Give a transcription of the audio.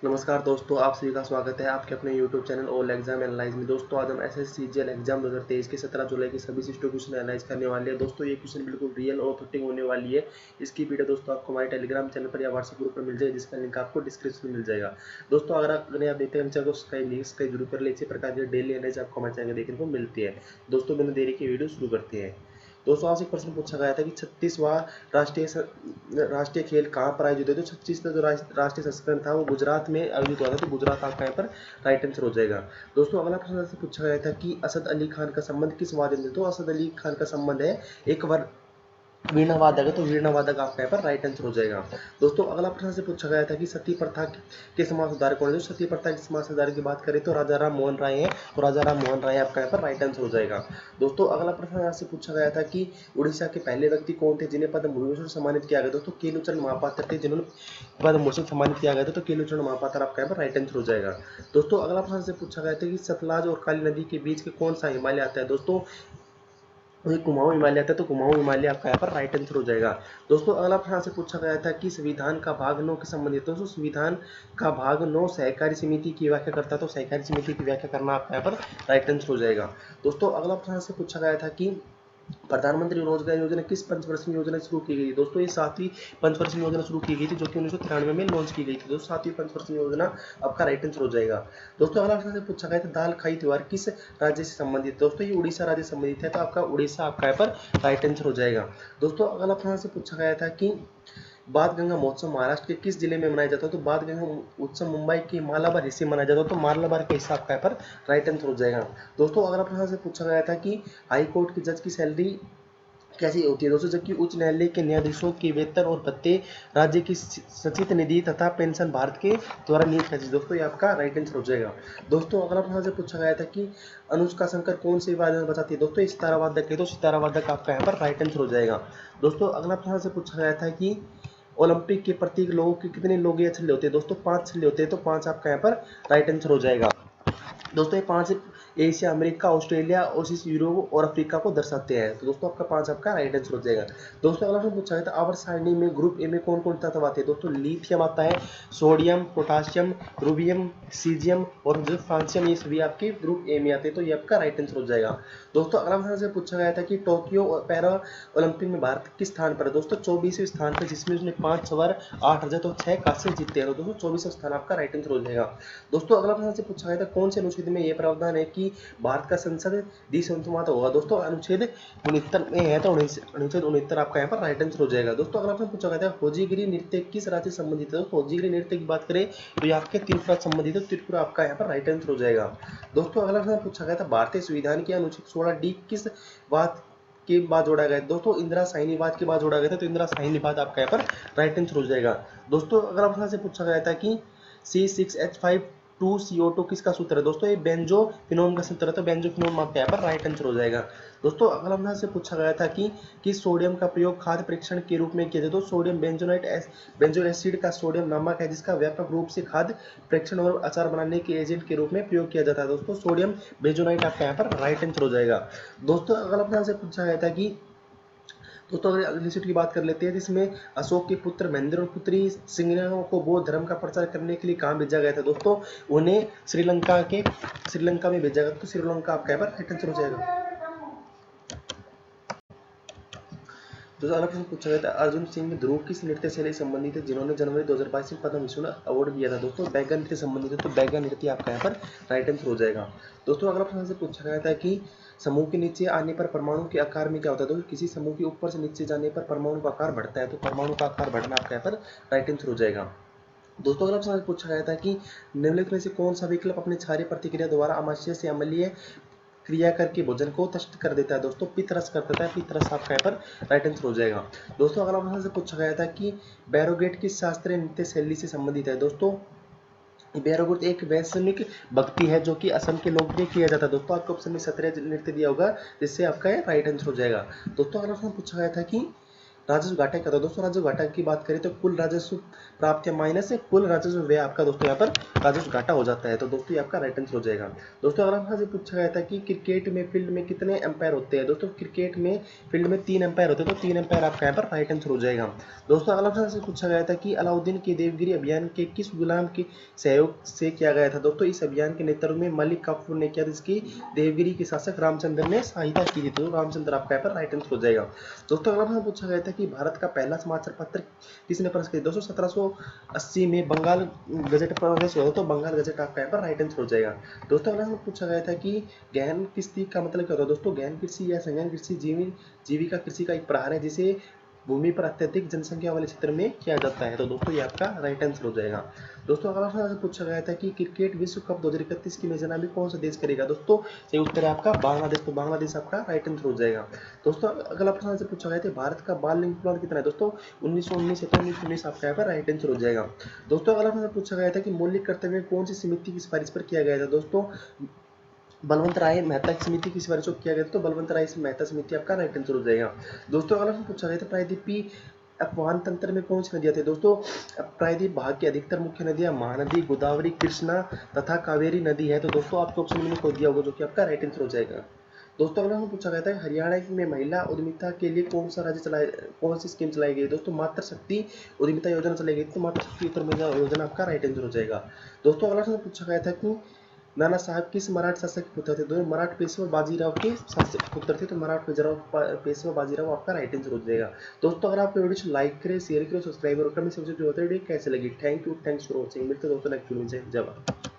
नमस्कार दोस्तों, आप सभी का स्वागत है आपके अपने YouTube channel all exam analyse में। दोस्तों आज हम एसएससी जीएल एग्जाम 2023 के 17 जुलाई के सभी सिस्टम क्वेश्चन एनालाइज करने वाले हैं। दोस्तों ये क्वेश्चन बिल्कुल रियल और ऑथेंटिक होने वाली है। इसकी वीडियो दोस्तों आपको हमारे टेलीग्राम चैनल पर या व्हाट्सएप ग्रुप पर मिल जाएगी, जिसका लिंक आपको डिस्क्रिप्शन में मिल जाएगा। दोस्तों अगर आप देखते हैं चैनल को सब्सक्राइब जरूर कर ले। इसी प्रकार की डेली एनालाइज आपको हमारे चैनल देखने को मिलती है। दोस्तों बिना देरी के वीडियो शुरू करते हैं। दोस्तों आज एक प्रश्न पूछा गया था कि 36वां राष्ट्रीय खेल कहाँ पर आयोजित हुए। तो 36वां जो राष्ट्रीय संस्करण था वो गुजरात में आयोजित हुआ था। तो गुजरात आपका यहाँ पर राइट आंसर हो जाएगा। दोस्तों अगला प्रश्न से पूछा गया था कि असद अली खान का संबंध किस वाद्य से। तो असद अली खान का संबंध है एक वीणा वादक है। तो वीणा वादक आपका यहाँ पर राइट आंसर हो जाएगा। दोस्तों अगला प्रश्न से पूछा गया था कि सती प्रथा के समाज सुधारक कौन है। जो सती प्रथा के समाज सुधारक की बात करें तो राजा राम मोहन राय है। तो राजा राम मोहन राय आपका यहाँ पर राइट आंसर हो जाएगा। दोस्तों अगला प्रश्न यहाँ से पूछा गया था कि उड़ीसा के पहले व्यक्ति कौन थे जिन्हें पद्म भूषण सम्मानित किया गया। दोस्तों केलुचरण महापात्र थे जिन्होंने पद्म भूषण सम्मानित किया गया था। तो केलुचरण महापात्र आपका यहाँ पर राइट आंसर हो जाएगा। दोस्तों अगला प्रश्न से पूछा गया था कि सतलज और काली नदी के बीच के कौन सा हिमालय आता है। दोस्तों कुमाऊं हिमालय आता है। तो कुमाऊं हिमालय आपका यहाँ पर राइट आंसर हो जाएगा। दोस्तों अगला प्रश्न से पूछा गया था कि संविधान का भाग 9 के संबंधित। दोस्तों संविधान का भाग 9 सहकारी समिति की व्याख्या करता है। तो सहकारी समिति की व्याख्या करना आपका यहाँ पर राइट आंसर हो जाएगा। दोस्तों अगला प्रश्न से पूछा गया था कि प्रधानमंत्री रोजगार योजना किस पंचवर्षीय योजना शुरू की गई। दोस्तों ये 7वीं पंचवर्षीय योजना शुरू की गई थी, जो कि 1993 में लॉन्च की गई थी। दोस्तों 7वीं पंचवर्षीय योजना आपका राइट आंसर हो जाएगा। दोस्तों अगला प्रश्न से पूछा गया था दाल खाई त्योहार किस राज्य से संबंधित। दोस्तों ये उड़ीसा राज्य से संबंधित है। तो आपका उड़ीसा आपका यहाँ पर राइट आंसर हो जाएगा। दोस्तों अगला प्रश्न से पूछा गया था कि बाण गंगा महोत्सव महाराष्ट्र के किस जिले में मनाया जाता है। तो बाण गंगा उत्सव मुंबई के मालाबार हिस्से मनाया जाता है। तो मालाबार के हिस्सा आपका यहाँ पर राइट आंसर हो जाएगा। दोस्तों अगला प्रश्न से पूछा गया था कि हाई कोर्ट के जज की सैलरी कैसी होती है। दोस्तों जबकि उच्च न्यायालय के न्यायाधीशों के वेतन और भत्ते राज्य की सचित निधि तथा पेंशन भारत के द्वारा नियुक्त है। दोस्तों ये आपका राइट आंसर हो जाएगा। दोस्तों अगला प्रश्न से पूछा गया था कि अनुष्का शंकर कौन से वाद्य बजाती है। दोस्तों सितारा वादक है। तो सितारा वादक आपका यहाँ पर राइट आंसर हो जाएगा। दोस्तों अगला प्रश्न से पूछा गया था कि ओलंपिक के प्रत्येक लोगों के कितने लोग छल्ले होते हैं। दोस्तों 5 छल्ले होते हैं। तो 5 आपका यहाँ पर राइट आंसर हो जाएगा। दोस्तों ये 5 एशिया, अमेरिका, ऑस्ट्रेलिया और यूरोप और अफ्रीका को दर्शाते हैं। तो दोस्तों आपका 5 आपका राइट आंसर हो जाएगा। दोस्तों अगला प्रश्न पूछा गया था आवर्त सारणी में ग्रुप ए में कौन कौन तत्व आते हैं। दोस्तों लिथियम आता है, सोडियम, पोटाशियम, रूबियम, सीजियम और जो फ्रांसियम, ये सभी आपके ग्रुप ए में आते हैं। तो ये आपका राइट आंसर हो जाएगा। दोस्तों अगला प्रश्न से पूछा गया था कि टोक्यो पैरा ओलंपिक में भारत किस स्थान पर है। दोस्तों 24वें स्थान पर, जिसमें उसने 5 स्वर्ण, 8 रजत और 6 कांस्य जीते हैं। तो दोस्तों 24वां स्थान आपका राइट आंसर हो जाएगा। दोस्तों अगला प्रश्न से पूछा गया था कौन से अनुच्छेद में यह प्रावधान है कि भारत का संसद द्विसंप्रभुत्व होगा। दोस्तों अनुच्छेद 69 में है। तो अनुच्छेद 69 आपका यहाँ पर राइट आंसर हो जाएगा। दोस्तों अगला प्रश्न पूछा गया था होजीगिरी नृत्य किस राज्य से संबंधित है। दोस्तों होजीगिरी नृत्य की बात करें तो ये आपके त्रिपुरा संबंधित है। त्रिपुरा आपका यहाँ पर राइट आंसर हो जाएगा। दोस्तों अगला प्रश्न पूछा गया था भारतीय संविधान के अनुच्छेद 16D किस बात के बाद जोड़ा गया। दोस्तों इंदिरा साहनीवाद के बाद जोड़ा गया था। तो इंदिरा साहनीवाद आपका यहाँ पर राइट आंसर हो जाएगा। दोस्तों अगला प्रश्न से पूछा गया था कि C6H5 2CO2 किसका सूत्र है। दोस्तों ये बेंजोफिनोन का सूत्र है। तो बेंजोफिनोन आपका यहाँ पर राइट आंसर हो जाएगा। दोस्तों अगला प्रश्न से पूछा गया था कि किस सोडियम का प्रयोग खाद्य परीक्षण के रूप में किया जाए। तो सोडियम बेंजोइक एसिड का सोडियम नमक है, जिसका व्यापक रूप से खाद्य परीक्षण और अचार बनाने के एजेंट के रूप में प्रयोग किया जाता है। दोस्तों सोडियम बेंजोनाइट आपका यहाँ पर राइट आंसर हो जाएगा। दोस्तों अगला प्रश्न से पूछा गया था कि दोस्तों अगर अगली सीट की बात कर लेते हैं, जिसमें अशोक के पुत्र महेंद्र और पुत्री सिंघनों को बौद्ध धर्म का प्रचार करने के लिए कहाँ भेजा गया था। दोस्तों उन्हें श्रीलंका में भेजा गया। तो श्रीलंका आपका यहाँ पर राइट आंसर हो जाएगा। दोस्तों अगला प्रश्न पूछा गया था अर्जुन सिंह ध्रुव किस नृत्य शैली संबंधित है जिन्होंने जनवरी 2022 में पद्म भूषण अवार्ड दिया था। दोस्तों बैगा नृत्य संबंधित है। तो बैगा नृत्य आपका यहाँ पर राइट आंसर हो जाएगा। दोस्तों अगला प्रश्न से पूछा गया था कि समूह के नीचे आने पर परमाणु के आकार में क्या होता है। तो किसी समूह के ऊपर से नीचे जाने पर परमाणु का आकार बढ़ता है। तो परमाणु का आकार बढ़ना आपका यहाँ पर राइट आंसर हो जाएगा। दोस्तों अगला प्रश्न पूछा गया था कि निम्नलिखित में से कौन सा विकल्प अपने क्षारीय प्रतिक्रिया द्वारा अमाशय से अम्लीय क्रिया करके भोजन को तष्ट कर देता है। दोस्तों पित्तरस कर देता है। पित्तरस आपका यहाँ पर राइट आंसर हो जाएगा। दोस्तों अगला प्रश्न से पूछा गया था कि बैरोगेट किस शास्त्रीय नृत्य शैली से संबंधित है। दोस्तों बैरोगेट एक वैश्विक भक्ति है जो कि असम के लोग में किया जाता है। दोस्तों आपको ऑप्शन में सत्रिय नृत्य दिया होगा, जिससे आपका राइट आंसर हो जाएगा। दोस्तों अगला प्रश्न पूछा गया था कि राजस्व घाटा क्या होता है दोस्तों? राजस्व घाटा की बात करें तो कुल राजस्व प्राप्त या माइनस से कुल राजस्व व्यय आपका दोस्तों यहाँ पर राजस्व घाटा हो जाता है। तो दोस्तों ये आपका राइट आंसर हो जाएगा। दोस्तों अगर हमसे पूछा गया था कि क्रिकेट में फील्ड में कितने एम्पायर होते हैं? दोस्तों क्रिकेट में फील्ड में 3 एम्पायर होते हैं, तो 3 एम्पायर आपका यहाँ पर राइट आंसर हो जाएगा। दोस्तों अगर हमसे पूछा गया था कि अलाउद्दीन के देवगिरी अभियान के किस गुलाम के सहयोग से किया गया था? दोस्तों इस अभियान के नेतृत्व में मलिक काफूर ने किया, जिसकी देवगिरी के शासक रामचंद्र ने सहायता की थी। तो रामचंद्र आपका यहाँ पर राइट आंसर हो जाएगा। दोस्तों अगर हमसे पूछा गया था कि भारत का पहला समाचार पत्र किसने प्रकाशित किया? दोस्तों 1780 में बंगाल गजट प्रकाशित हुआ, तो बंगाल गजट आपका यहाँ पर राइट आंसर हो जाएगा। दोस्तों अगर हमसे पूछा गया था कि गहन कृषि का मतलब क्या होता है? दोस्तों गहन कृषि या संगहन कृषि जीविका कृषि का एक प्रकार है जिसे भूमि पर अत्यधिक जनसंख्या वाले क्षेत्र में किया जाता है। तो दोस्तों ये आपका राइट आंसर हो जाएगा। दोस्तों अगला प्रश्न पूछा गया था कि क्रिकेट विश्व कप 2031 की मेजबानी कौन सा देश करेगा? दोस्तों सही उत्तर है आपका बांग्लादेश। तो बांग्लादेश आपका राइट आंसर हो जाएगा। दोस्तों अगला प्रश्न से पूछा गया था भारत का बाल लिंग कितना है? दोस्तों 1919 है, तो 1919 आपका यहाँ पर राइट आंसर हो जाएगा। दोस्तों अगला प्रश्न पूछा गया था कि मौलिक कर्तव्य कौन सी समिति की सिफारिश पर किया गया था? दोस्तों बलवंत राय मेहता की समिति की सिफारिश किया गया, तो बलवंत राय मेहता समिति आपका राइट आंसर हो जाएगा। दोस्तों अगला पूछा गया था प्रायद्वीपीय अपवाहन तंत्र में कौन सी नदियां थी? दोस्तों प्रायद्वीप भाग की अधिकतर मुख्य नदियां महानदी, गोदावरी, कृष्णा तथा कावेरी नदी है। तो दोस्तों आपके ऑप्शन में खो दिया होगा, जो कि आपका राइट आंसर हो जाएगा। दोस्तों अगला हम पूछा गया था हरियाणा में महिला उद्यमिता के लिए कौन सी स्कीम चलाई गई? दोस्तों मातृ शक्ति उद्यमिता योजना चलाई गई, तो मातृ शक्ति उत्तरमेधा योजना आपका राइट आंसर हो जाएगा। दोस्तों अगला हम पूछा गया था कि नाना साहब किस मराठ शासक के पुत्र थे? दोनों मराठ पेशवा बाजीराव के पुत्र थे, तो मराठ पेशवा बाजीराव आपका राइट आंसर हो जाएगा। दोस्तों अगर आपको वीडियो लाइक करें, शेयर करें, सब्सक्राइब और कमेंट सेक्शन जो होता है कैसे लगी। Thank you, thanks for watching. मिलते हैं दोस्तों नेक्स्ट वीडियो में। जय भारत।